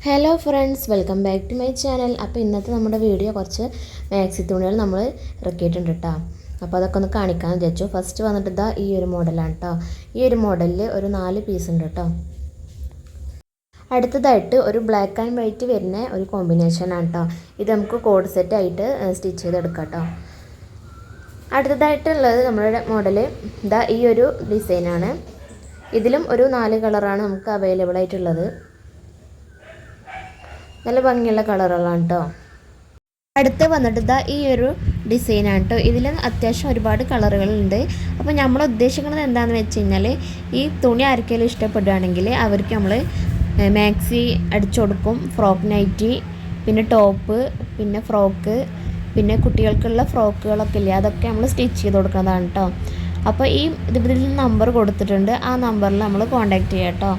Hello friends, welcome back to my channel. അപ്പോൾ ഇന്നത്തെ നമ്മുടെ വീഡിയോ കുറച്ച് മാക്സി തുണികൾ നമ്മൾ ഇറക്കിയിട്ടുണ്ട് കേട്ടോ. അപ്പോൾ അതൊക്കെ ഒന്ന് കാണിക്കാമെന്ന് വിചാരിച്ചു. ഫസ്റ്റ് വന്നിട്ട് ഇതാ ഈ ഒരു മോഡലാണ് കേട്ടോ. ഈ ഒരു മോഡലിൽ ഒരു 4 പീസ് ഉണ്ട് കേട്ടോ. അടുത്തതായിട്ട് ഒരു ബ്ലാക്ക് ആൻഡ് വൈറ്റ് വരുന്ന ഒരു കോമ്പിനേഷനാണ് കേട്ടോ. ഇത് നമുക്ക് കോഡ് സെറ്റ് ആയിട്ട് സ്റ്റിച്ച് ചെയ്തെടുക്കാം കേട്ടോ. അടുത്തതായിട്ടുള്ളത് നമ്മുടെ മോഡൽ ഇതാ ഈ ഒരു ഡിസൈനാണ്. ഇതിലും ഒരു 4 കളറാണ് നമുക്ക് അവൈലബിൾ ആയിട്ടുള്ളത്. നല്ല ഭംഗിയുള്ള കളറുകളാണ് കേട്ടോ. അടുത്ത് വന്നിട്ട് ഇതാ ഈ ഒരു ഡിസൈനാണ് കേട്ടോ. ഇതിൽ അത്യാവശ്യം ഒരുപാട് കളറുകളുണ്ട്. അപ്പോൾ നമ്മൾ ഉദ്ദേശിക്കുന്നത് എന്താണെന്ന് വെച്ച് കഴിഞ്ഞാൽ ഈ തുണി ആർക്കെങ്കിലും ഇഷ്ടപ്പെടുകയാണെങ്കിൽ അവർക്ക് നമ്മൾ മാക്സി അടിച്ചു കൊടുക്കും, ഫ്രോക്ക് നൈറ്റി, പിന്നെ ടോപ്പ്, പിന്നെ ഫ്രോക്ക്, പിന്നെ കുട്ടികൾക്കുള്ള ഫ്രോക്കുകളൊക്കെ ഇല്ലേ, അതൊക്കെ നമ്മൾ സ്റ്റിച്ച് ചെയ്ത് കൊടുക്കുന്നതാണ് കേട്ടോ. അപ്പോൾ ഈ ഇതിൽ നമ്പർ കൊടുത്തിട്ടുണ്ട്, ആ നമ്പറിൽ നമ്മൾ കോൺടാക്റ്റ് ചെയ്യാം കേട്ടോ.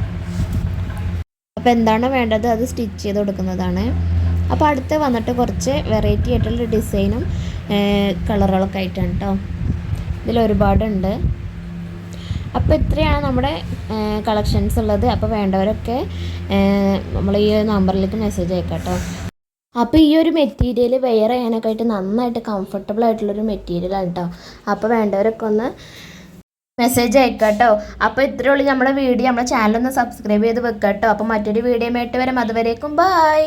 അപ്പോൾ എന്താണ് വേണ്ടത് അത് സ്റ്റിച്ച് ചെയ്ത് കൊടുക്കുന്നതാണ്. അപ്പോൾ അടുത്ത് വന്നിട്ട് കുറച്ച് വെറൈറ്റി ആയിട്ടുള്ള ഡിസൈനും കളറുകളൊക്കെ ആയിട്ടാണ് കേട്ടോ. ഇതിലൊരുപാടുണ്ട്. അപ്പോൾ ഇത്രയാണ് നമ്മുടെ കളക്ഷൻസ് ഉള്ളത്. അപ്പോൾ വേണ്ടവരൊക്കെ നമ്മൾ ഈ നമ്പറിലേക്ക് മെസ്സേജ് അയക്കാം കേട്ടോ. അപ്പോൾ ഈ ഒരു മെറ്റീരിയൽ വെയർ ചെയ്യാനൊക്കെ ആയിട്ട് നന്നായിട്ട് കംഫർട്ടബിൾ ആയിട്ടുള്ളൊരു മെറ്റീരിയലാണ് കേട്ടോ. അപ്പോൾ വേണ്ടവരൊക്കെ ഒന്ന് മെസ്സേജ് അയക്കാം കേട്ടോ. അപ്പോൾ ഇത്രയേ ഉള്ളൂ നമ്മുടെ വീഡിയോ. നമ്മുടെ ചാനലൊന്ന് സബ്സ്ക്രൈബ് ചെയ്ത് വെക്കാം കേട്ടോ. അപ്പോൾ മറ്റൊരു വീഡിയോ ആയിട്ട് വരാം. അതുവരേക്കും ബൈ.